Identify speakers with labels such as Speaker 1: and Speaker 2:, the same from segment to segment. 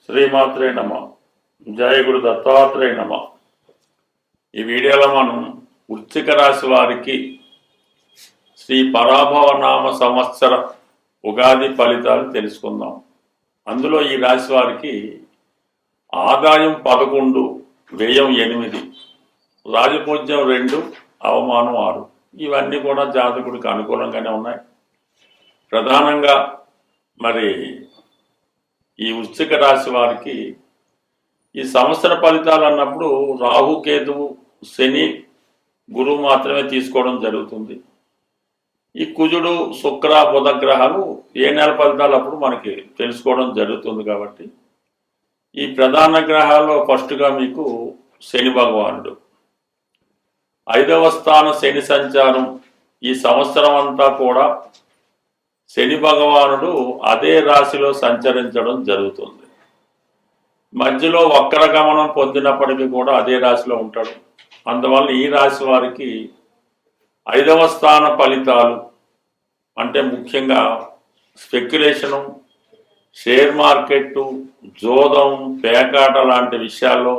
Speaker 1: శ్రీమాత్రే నమ. జయ గురు దత్తాత్రేయ నమ. ఈ వీడియోలో మనం వృశ్చిక రాశి వారికి శ్రీ పరాభవనామ సంవత్సర ఉగాది ఫలితాలు తెలుసుకుందాం. అందులో ఈ రాశి వారికి ఆదాయం 11, వ్యయం 8, రాజపూజ్యం 2, అవమానం 6. ఇవన్నీ కూడా జాతకుడికి అనుకూలంగానే ఉన్నాయి. ప్రధానంగా మరి ఈ వృశ్చిక రాశి వారికి ఈ సంవత్సర ఫలితాలు అన్నప్పుడు రాహు, కేతువు, శని, గురువు మాత్రమే తీసుకోవడం జరుగుతుంది. ఈ కుజుడు, శుక్ర, బుధ గ్రహాలు ఏ నెల ఫలితాలు అప్పుడు మనకి తెలుసుకోవడం జరుగుతుంది. కాబట్టి ఈ ప్రధాన గ్రహాల్లో ఫస్ట్గా మీకు శని భగవానుడు, 5వ స్థాన శని సంచారం. ఈ సంవత్సరం అంతా కూడా శని భగవానుడు అదే రాశిలో సంచరించడం జరుగుతుంది. మధ్యలో వక్ర గమనం పొందినప్పటికీ కూడా అదే రాశిలో ఉంటాడు. అందువల్ల ఈ రాశి వారికి 5వ స్థాన ఫలితాలు అంటే ముఖ్యంగా స్పెక్యులేషను, షేర్ మార్కెట్టు, జోదం, పేకాట లాంటి విషయాల్లో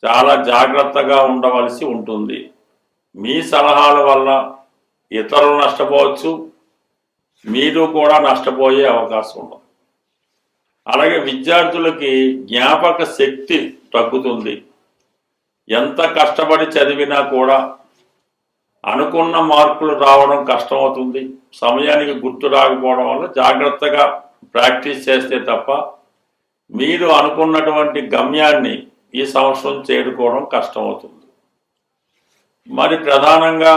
Speaker 1: చాలా జాగ్రత్తగా ఉండవలసి ఉంటుంది. మీ సలహాల వల్ల ఇతరులు నష్టపోవచ్చు, మీరు కూడా నష్టపోయే అవకాశం ఉంది. అలాగే విద్యార్థులకి జ్ఞాపక శక్తి తగ్గుతుంది. ఎంత కష్టపడి చదివినా కూడా అనుకున్న మార్కులు రావడం కష్టమవుతుంది. సమయానికి గుర్తు రాకపోవడం వల్ల జాగ్రత్తగా ప్రాక్టీస్ చేస్తే తప్ప మీరు అనుకున్నటువంటి గమ్యాన్ని ఈ సంవత్సరం చేరుకోవడం కష్టమవుతుంది. మరి ప్రధానంగా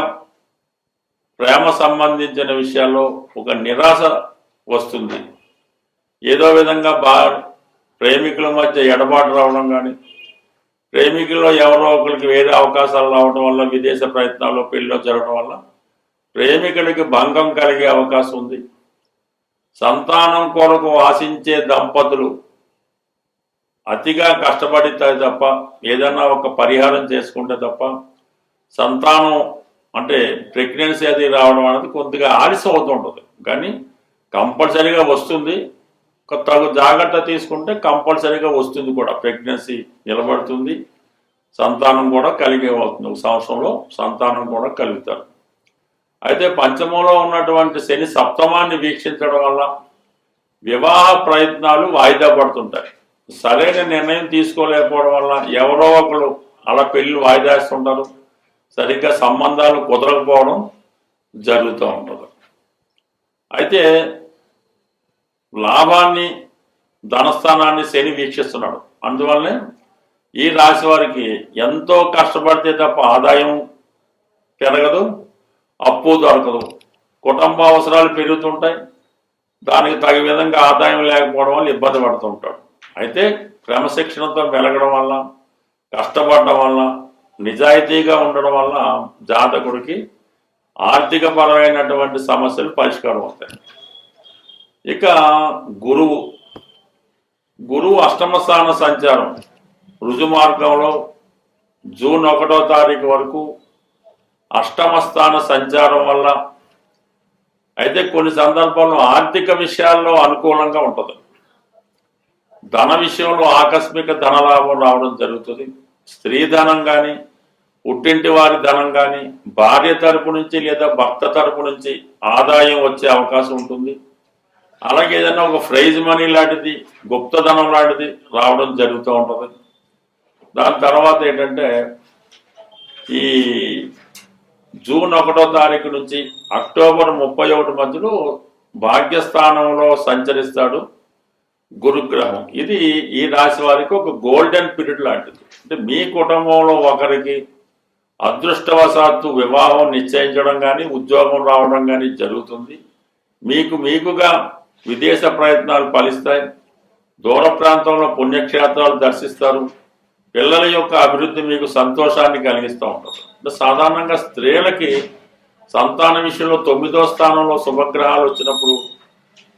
Speaker 1: ప్రేమ సంబంధించిన విషయాల్లో ఒక నిరాశ వస్తుంది. ఏదో విధంగా ప్రేమికుల మధ్య ఎడబాటు రావడం కానీ, ప్రేమికుల్లో ఎవరో ఒకరికి వేరే అవకాశాలు రావడం వల్ల, విదేశ ప్రయత్నాల్లో పెళ్ళిలో జరగడం వల్ల ప్రేమికులకి భంగం కలిగే అవకాశం ఉంది. సంతానం కొరకు ఆశించే దంపతులు అతిగా కష్టపడితే తప్ప, ఏదన్నా ఒక పరిహారం చేసుకుంటే తప్ప సంతానం అంటే ప్రెగ్నెన్సీ అది రావడం అనేది కొద్దిగా ఆలస్యం అవుతుంటుంది. కానీ కంపల్సరీగా వస్తుంది. తగు జాగ్రత్త తీసుకుంటే కంపల్సరీగా వస్తుంది కూడా. ప్రెగ్నెన్సీ నిలబడుతుంది, సంతానం కూడా కలిగే అవుతుంది. ఒక సంవత్సరంలో సంతానం కూడా కలుగుతారు. అయితే పంచమంలో ఉన్నటువంటి శని సప్తమాన్ని వీక్షించడం వల్ల వివాహ ప్రయత్నాలు వాయిదా పడుతుంటాయి. సరైన నిర్ణయం తీసుకోలేకపోవడం వల్ల ఎవరో ఒకరు అలా పెళ్ళి వాయిదా వేస్తుంటారు. సరిగ్గా సంబంధాలు కుదరకపోవడం జరుగుతూ ఉంటుంది. అయితే లాభాన్ని, ధనస్థానాన్ని శని వీక్షిస్తున్నాడు. అందువల్లనే ఈ రాశి వారికి ఎంతో కష్టపడితే తప్ప ఆదాయం పెరగదు, అప్పు దొరకదు. కుటుంబ అవసరాలు పెరుగుతుంటాయి. దానికి తగిన విధంగా ఆదాయం లేకపోవడం వల్ల ఇబ్బంది పడుతూ ఉంటాడు. అయితే క్రమశిక్షణతో మెలగడం వల్ల, కష్టపడడం వల్ల, నిజాయితీగా ఉండడం వల్ల జాతకుడికి ఆర్థిక పరమైనటువంటి సమస్యలు పరిష్కారం అవుతాయి. ఇక గురువు అష్టమ స్థాన సంచారం రుజు మార్గంలో జూన్ 1వ తారీఖు వరకు అష్టమ స్థాన సంచారం వల్ల అయితే కొన్ని సందర్భాల్లో ఆర్థిక విషయాల్లో అనుకూలంగా ఉంటుంది. ధన విషయంలో ఆకస్మిక ధనలాభం రావడం జరుగుతుంది. స్త్రీ ధనం కానీ, పుట్టింటి వారి ధనం కానీ, భార్య తరపు నుంచి లేదా భర్త తరపు నుంచి ఆదాయం వచ్చే అవకాశం ఉంటుంది. అలాగే ఏదైనా ఒక ప్రైజ్ మనీ లాంటిది, గుప్తధనం లాంటిది రావడం జరుగుతూ ఉంటుంది. దాని తర్వాత ఏంటంటే ఈ జూన్ 1వ తారీఖు నుంచి అక్టోబర్ 31 మధ్యలో భాగ్యస్థానంలో సంచరిస్తాడు గురుగ్రహం. ఇది ఈ రాశి వారికి ఒక గోల్డెన్ పీరియడ్ లాంటిది. అంటే మీ కుటుంబంలో ఒకరికి అదృష్టవశాత్తు వివాహం నిశ్చయించడం కానీ, ఉద్యోగం రావడం కానీ జరుగుతుంది. మీకుగా విదేశ ప్రయత్నాలు ఫలిస్తాయి. దూర ప్రాంతంలో పుణ్యక్షేత్రాలు దర్శిస్తారు. పిల్లల యొక్క అభివృద్ధి మీకు సంతోషాన్ని కలిగిస్తూ ఉంటుంది. అంటే సాధారణంగా స్త్రీలకి సంతాన విషయంలో 9వ స్థానంలో శుభగ్రహాలు వచ్చినప్పుడు,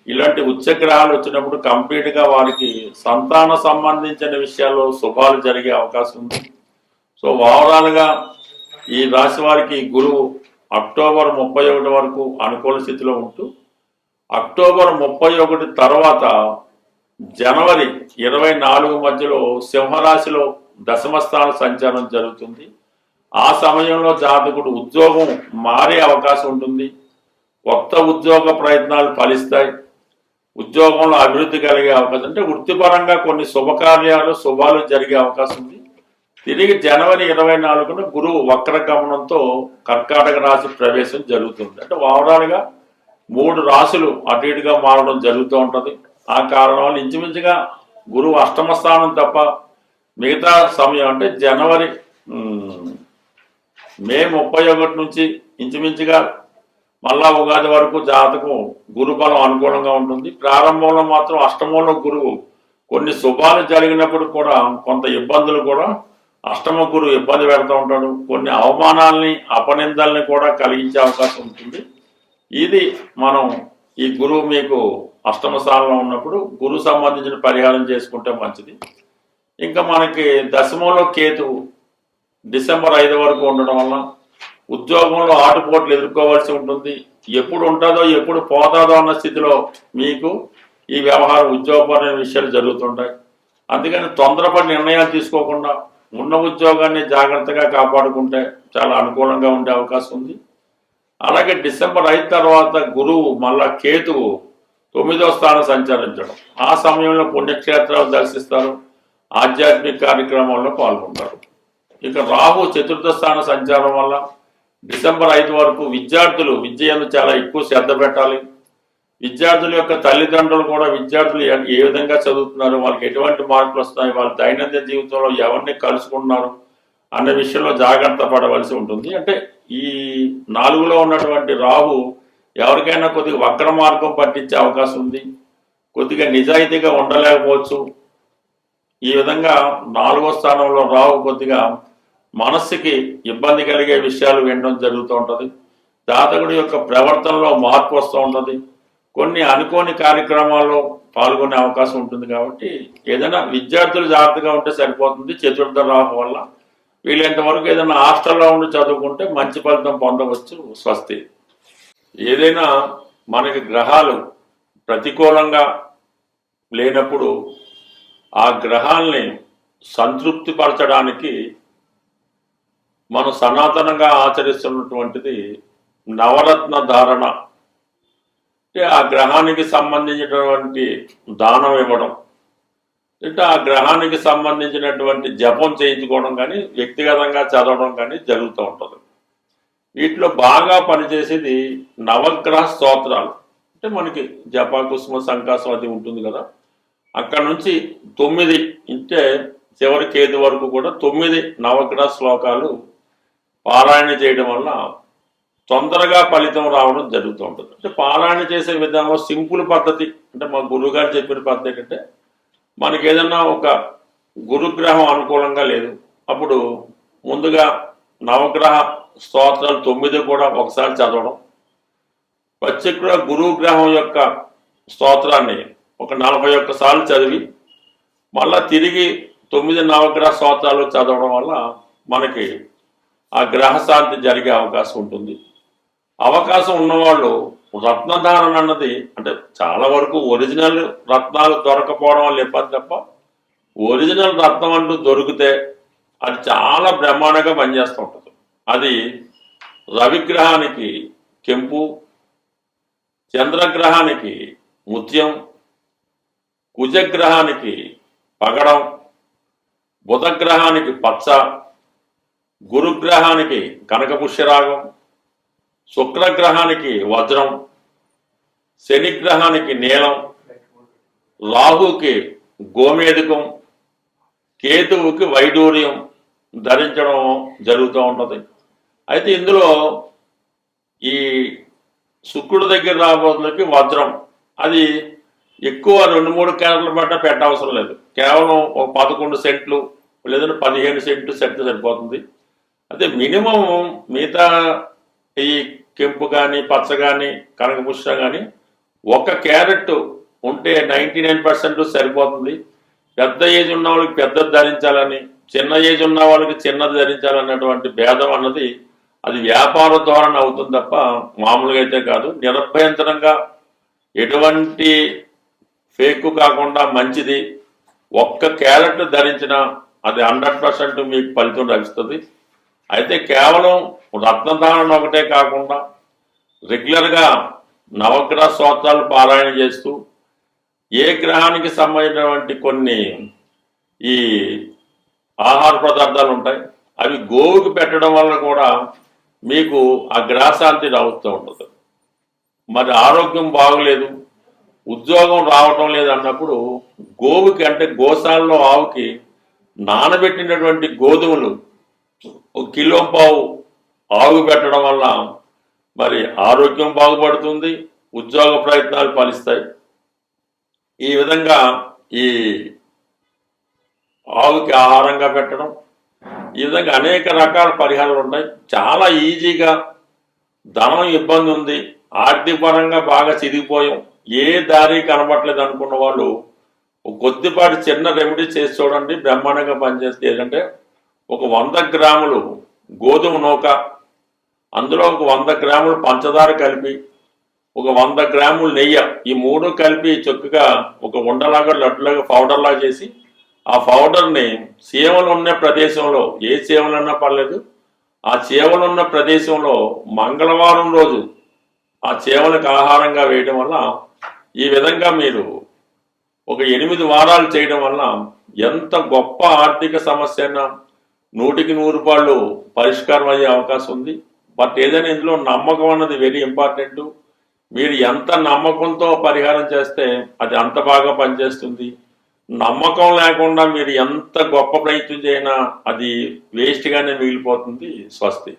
Speaker 1: ఇలాంటి ఉచ్చగ్రహాలు వచ్చినప్పుడు కంప్లీట్గా వారికి సంతాన సంబంధించిన విషయాల్లో శుభాలు జరిగే అవకాశం ఉంది. సో ఓవరాల్గా ఈ రాశి వారికి గురువు అక్టోబర్ 31 వరకు అనుకూల స్థితిలో ఉంటూ, అక్టోబర్ 31 తర్వాత జనవరి 24 మధ్యలో సింహరాశిలో దశమస్థాన సంచారం జరుగుతుంది. ఆ సమయంలో జాతకుడు ఉద్యోగం మారే అవకాశం ఉంటుంది. కొత్త ఉద్యోగ ప్రయత్నాలు ఫలిస్తాయి. ఉద్యోగంలో అభివృద్ధి కలిగే అవకాశం, అంటే వృత్తిపరంగా కొన్ని శుభకార్యాలు శుభాలు జరిగే అవకాశం ఉంది. తిరిగి జనవరి 24న గురువు వక్రగమనంతో కర్కాటక రాశి ప్రవేశం జరుగుతుంది. అంటే ఓవరాల్గా 3 రాశులు అటు ఇటుగా మారడం జరుగుతూ ఉంటుంది. ఆ కారణం వల్ల ఇంచుమించుగా గురువు అష్టమ స్థానం తప్ప మిగతా సమయం అంటే జనవరి మే 31 నుంచి ఇంచుమించుగా మళ్ళా ఉగాది వరకు జాతకం గురుబలం అనుకూలంగా ఉంటుంది. ప్రారంభంలో మాత్రం అష్టమంలో గురువు కొన్ని శుభాలు జరిగినప్పుడు కూడా కొంత ఇబ్బందులు కూడా అష్టమ గురువు ఇబ్బంది పెడతా ఉంటాడు. కొన్ని అవమానాల్ని అపనిందల్ని కూడా కలిగించే అవకాశం ఉంటుంది. ఇది మనం ఈ గురువు మీకు అష్టమ స్థానంలో ఉన్నప్పుడు గురువు సంబంధించిన పరిహారం చేసుకుంటే మంచిది. ఇంకా మనకి దశమంలో కేతువు డిసెంబర్ 5 వరకు ఉండడం వల్ల ఉద్యోగంలో ఆటుపోట్లు ఎదుర్కోవాల్సి ఉంటుంది. ఎప్పుడు ఉంటుందో ఎప్పుడు పోతాదో అన్న స్థితిలో మీకు ఈ వ్యవహారం ఉద్యోగపరమైన విషయాలు జరుగుతుంటాయి. అందుకని తొందరపడి నిర్ణయాలు తీసుకోకుండా ఉన్న ఉద్యోగాన్ని జాగ్రత్తగా కాపాడుకుంటే చాలా అనుకూలంగా ఉండే అవకాశం ఉంది. అలాగే డిసెంబర్ 5 తర్వాత గురువు మళ్ళా కేతువు 9వ స్థానం సంచరించడం, ఆ సమయంలో పుణ్యక్షేత్రాలు దర్శిస్తారు, ఆధ్యాత్మిక కార్యక్రమాల్లో పాల్గొంటారు. ఇక రాహు 4వ స్థాన సంచారం వల్ల డిసెంబర్ 5 వరకు విద్యార్థులు విద్యను చాలా ఎక్కువ శ్రద్ధ పెట్టాలి. విద్యార్థుల యొక్క తల్లిదండ్రులు కూడా విద్యార్థులు ఏ విధంగా చదువుతున్నారు, వాళ్ళకి ఎటువంటి మార్కులు వస్తాయి, వాళ్ళ దైనందిన జీవితంలో ఎవరిని కలుసుకుంటున్నారు అనే విషయంలో జాగ్రత్త పడవలసి ఉంటుంది. అంటే ఈ 4లో ఉన్నటువంటి రాహు ఎవరికైనా కొద్దిగా వక్ర మార్గం పట్టించే అవకాశం ఉంది. కొద్దిగా నిజాయితీగా ఉండలేకపోవచ్చు. ఈ విధంగా 4వ స్థానంలో రాహు కొద్దిగా మనస్సుకి ఇబ్బంది కలిగే విషయాలు వినడం జరుగుతూ ఉంటుంది. జాతకుడి యొక్క ప్రవర్తనలో మార్పు వస్తూ ఉంటుంది. కొన్ని అనుకోని కార్యక్రమాల్లో పాల్గొనే అవకాశం ఉంటుంది. కాబట్టి ఏదైనా విద్యార్థులు జాగ్రత్తగా ఉంటే సరిపోతుంది. 4వ రాహు వల్ల వీళ్ళంత వరకు ఏదైనా హాస్టల్లో ఉండి చదువుకుంటే మంచి ఫలితం పొందవచ్చు. స్వస్తి. ఏదైనా మనకి గ్రహాలు ప్రతికూలంగా లేనప్పుడు ఆ గ్రహాల్ని సంతృప్తి పరచడానికి మనం సనాతనంగా ఆచరిస్తున్నటువంటిది నవరత్న ధారణ. అంటే ఆ గ్రహానికి సంబంధించినటువంటి దానం ఇవ్వడం, అంటే ఆ గ్రహానికి సంబంధించినటువంటి జపం చేయించుకోవడం కానీ వ్యక్తిగతంగా చదవడం కానీ జరుగుతూ ఉంటుంది. వీటిలో బాగా పనిచేసేది నవగ్రహ స్తోత్రాలు. అంటే మనకి జప కుసుమ సంకాసం అది ఉంటుంది కదా, అక్కడ నుంచి 9 అంటే చివరి కేతు వరకు కూడా 9 నవగ్రహ శ్లోకాలు పారాయణ చేయడం వల్ల తొందరగా ఫలితం రావడం జరుగుతూ ఉంటుంది. అంటే పారాయణ చేసే విధానంలో సింపుల్ పద్ధతి, అంటే మా గురువు గారు చెప్పిన పద్ధతి ఏంటంటే, మనకి ఏదన్నా ఒక గురుగ్రహం అనుకూలంగా లేదు, అప్పుడు ముందుగా నవగ్రహ స్తోత్రాలు 9 కూడా ఒకసారి చదవడం, ప్రత్యేక గురువు గ్రహం యొక్క స్తోత్రాన్ని ఒక 41 సార్లు చదివి మళ్ళా తిరిగి 9 నవగ్రహ స్తోత్రాలు చదవడం వల్ల మనకి ఆ గ్రహశాంతి జరిగే అవకాశం ఉంటుంది. అవకాశం ఉన్నవాళ్ళు రత్నధారణ అన్నది, అంటే చాలా వరకు ఒరిజినల్ రత్నాలు దొరకపోవడం వల్ల ఇబ్బంది తప్ప ఒరిజినల్ రత్నం అంటూ దొరికితే అది చాలా బ్రహ్మాండంగా పనిచేస్తూ ఉంటుంది. అది రవిగ్రహానికి కెంపు, చంద్రగ్రహానికి ముత్యం, కుజగ్రహానికి పగడం, బుధగ్రహానికి పచ్చ, గురుగ్రహానికి కనకపుష్యరాగం, శుక్రగ్రహానికి వజ్రం, శనిగ్రహానికి నీలం, రాహుకి గోమేధికం, కేతువుకి వైడూర్యం ధరించడం జరుగుతూ ఉంటుంది. అయితే ఇందులో ఈ శుక్రుడి దగ్గర రాబోతులకి వజ్రం, అది ఎక్కువ 2-3 క్యారెట్ల పట్ల పెట్టవసరం లేదు. కేవలం ఒక 11 సెంట్లు లేదంటే 15 సెంట్లు సెట్ సరిపోతుంది. అయితే మినిమం మిగతా ఈ కెంపు కానీ పచ్చ కానీ కనకపుష్ప కానీ 1 క్యారెట్ ఉంటే 99% సరిపోతుంది. పెద్ద ఏజ్ ఉన్న వాళ్ళకి పెద్దది ధరించాలని, చిన్న ఏజ్ ఉన్న వాళ్ళకి చిన్నది ధరించాలన్నటువంటి భేదం అన్నది అది వ్యాపార ధోరణి అవుతుంది తప్ప మామూలుగా అయితే కాదు. నిరభ్యంతరంగా ఎటువంటి ఫేక్ కాకుండా మంచిది ఒక్క క్యారెట్ ధరించిన అది 100% మీకు ఫలితం లభిస్తుంది. అయితే కేవలం రత్నదానం ఒకటే కాకుండా రెగ్యులర్గా నవగ్రహ స్తోత్రాలు పారాయణ చేస్తూ ఏ గ్రహానికి సంబంధించినటువంటి కొన్ని ఈ ఆహార పదార్థాలు ఉంటాయి అవి గోవుకి పెట్టడం వల్ల కూడా మీకు ఆ గ్రహశాంతి అవుతూ ఉంటుంది. మరి ఆరోగ్యం బాగలేదు, ఉద్యోగం రావటం లేదు అన్నప్పుడు గోవుకి అంటే గోశాలలో ఆవుకి నానబెట్టినటువంటి గోధుమలు 1 కిలో పావు ఆవు పెట్టడం వల్ల మరి ఆరోగ్యం బాగుపడుతుంది, ఉద్యోగ ప్రయత్నాలు ఫలిస్తాయి. ఈ విధంగా ఈ ఆవుకి ఆహారంగా పెట్టడం, ఈ విధంగా అనేక రకాల పరిహారాలు ఉన్నాయి. చాలా ఈజీగా ధనం ఇబ్బంది ఉంది, ఆర్థిక పరంగా బాగా చిరిగిపోయాం, ఏ దారి కనబట్టలేదు అనుకున్న వాళ్ళు కొద్దిపాటి చిన్న రెమెడీ చేసి చూడండి, బ్రహ్మాండంగా పనిచేస్తే. ఏంటంటే ఒక 100 గ్రాములు గోధుమ నూక, అందులో ఒక 100 గ్రాములు పంచదార కలిపి, ఒక 100 గ్రాములు నెయ్యి, ఈ 3 కలిపి చక్కగా ఒక ఉండలాగా లడ్డులాగా పౌడర్లాగా చేసి ఆ పౌడర్ని చీమలు ఉన్న ప్రదేశంలో, ఏ చీమలన్నా పర్లేదు, ఆ చీమలు ఉన్న ప్రదేశంలో మంగళవారం రోజు ఆ చీమలకు ఆహారంగా వేయడం వల్ల ఈ విధంగా మీరు ఒక 8 వారాలు చేయడం వల్ల ఎంత గొప్ప ఆర్థిక సమస్య అయినా 100కి 100 పరిష్కారం అయ్యే అవకాశం ఉంది. బట్ ఏదైనా ఇందులో నమ్మకం అన్నది వెరీ ఇంపార్టెంట్. మీరు ఎంత నమ్మకంతో పరిహారం చేస్తే అది అంత బాగా పనిచేస్తుంది. నమ్మకం లేకుండా మీరు ఎంత గొప్ప ప్రయత్నం చేసినా అది వేస్ట్గానే మిగిలిపోతుంది. స్వస్తి.